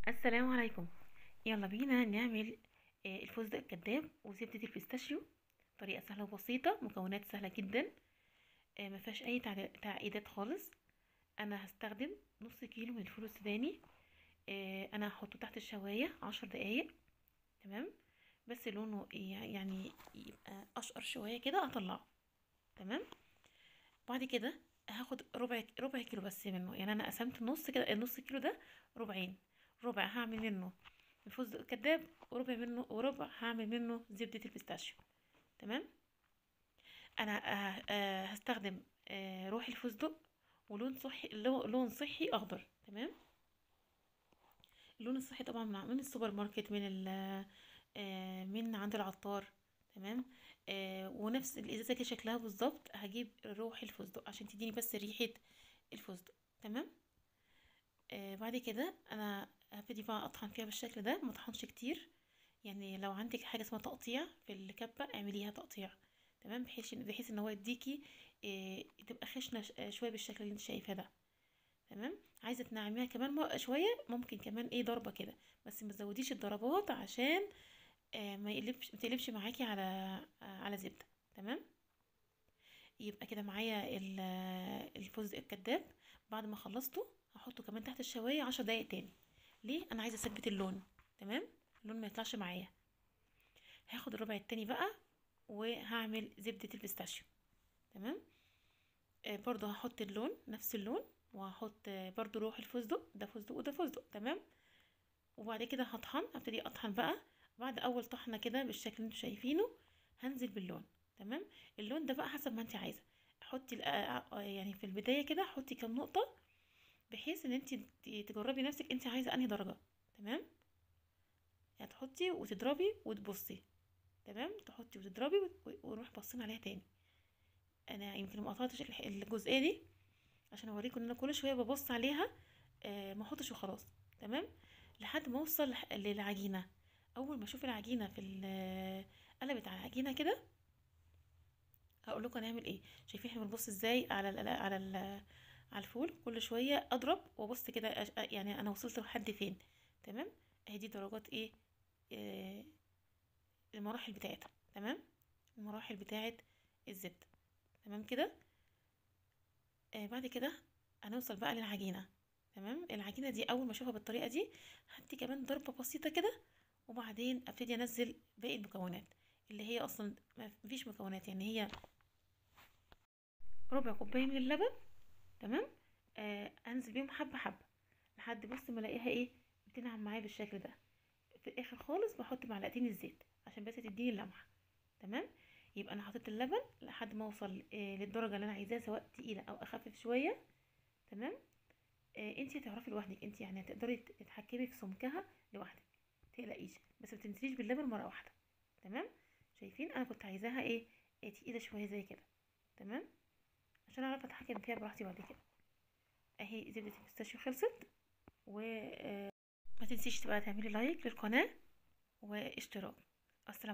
السلام عليكم. يلا بينا نعمل الفستق الكداب وزبدة البيستاشيو. طريقة سهلة وبسيطة، مكونات سهلة جدا. ما فيهاش اي تعقيدات خالص. انا هستخدم نص كيلو من الفول السوداني. انا هحطه تحت الشواية 10 دقايق. تمام. بس لونه يعني يبقى اشقر شوية كده اطلعه. تمام. بعد كده هاخد ربع كيلو بس منه، يعني انا قسمت نص كده، النص كيلو ده ربعين. ربع هعمل منه الفستق الكداب، وربع هعمل منه زبدة البيستاشيو. تمام. انا هستخدم روح الفستق ولون صحي، لون صحي اخضر. تمام. اللون الصحي طبعا من السوبر ماركت، من عند العطار. تمام. ونفس الازازه كده شكلها بالظبط. هجيب روح الفستق عشان تديني بس ريحه الفستق. تمام. بعد كده انا هبتدي بقى اطحن فيها بالشكل ده، ما اطحنش كتير. يعني لو عندك حاجه اسمها تقطيع في الكبه اعمليها تقطيع. تمام. بحيث ان هو يديكي تبقى خشنه شويه بالشكل اللي انت شايفاه ده. تمام. عايزه تنعميها كمان شويه، ممكن كمان ضربه كده. بس ما تزوديش الضربات عشان ما تقلبش معاكي على زبده. تمام. يبقى كده معايا الفستق الكداب. بعد ما خلصته هحطه كمان تحت الشوايه 10 دقايق تاني. ليه؟ انا عايزه اثبت اللون. تمام. اللون ما يطلعش معايا. هاخد الربع التاني بقى وهعمل زبده البيستاشيو. تمام. برضو هحط اللون، نفس اللون. وهحط برضو روح الفستق، ده فستق وده فستق. تمام. وبعد كده هبتدي اطحن بقى. بعد اول طحنه كده بالشكل اللي انتوا شايفينه هنزل باللون. تمام. اللون ده بقى حسب ما انت عايزه. حطي يعني في البدايه كده حطي كام نقطه، بحيث ان انت تجربي نفسك انت عايزه انهي درجه. تمام. يعني تحطي وتضربي وتبصي. تمام. تحطي وتضربي ونروح باصين عليها تاني. انا يمكن ما قطعتش الجزئيه دي عشان اوريكم ان انا كل شويه ببص عليها. ما احطش وخلاص. تمام. لحد ما اوصل للعجينه. اول ما اشوف العجينه قلبت على العجينه كده، هقول لكم هنعمل ايه. شايفين احنا بنبص ازاي على الفول؟ كل شويه اضرب وابص كده، يعني انا وصلت لحد فين. تمام. اهي دي درجات آه، المراحل بتاعتها. تمام. المراحل بتاعت الزبده. تمام كده. بعد كده هنوصل بقى للعجينه. تمام. العجينه دي اول ما اشوفها بالطريقه دي هدي كمان ضربه بسيطه كده، وبعدين ابتدي انزل باقي المكونات اللي هي اصلا ما فيش مكونات، يعني هي ربع كوبايه من اللبن. تمام. انزل بيهم حبه حبه لحد بص ما الاقيها بتنعم معايا بالشكل ده. في الاخر خالص بحط معلقتين الزيت عشان بس تديني اللمعه. تمام. يبقى انا حطيت اللبن لحد ما اوصل للدرجه اللي انا عايزاها، سواء تقيله او اخفف شويه. تمام. انتي هتعرفي لوحدك، انتي يعني هتقدري تتحكمي في سمكها لوحدك. متقلقيش، بس ما تنزليش باللبن مره واحده. تمام. شايفين انا كنت عايزاها تقيله شويه زي كده. تمام. عشان اعرف اتحكم فيها براحتي بعد كده. اهي زبده البيستاشيو خلصت. وما تنسيش بقى تعملي لايك للقناه واشتراك. السلام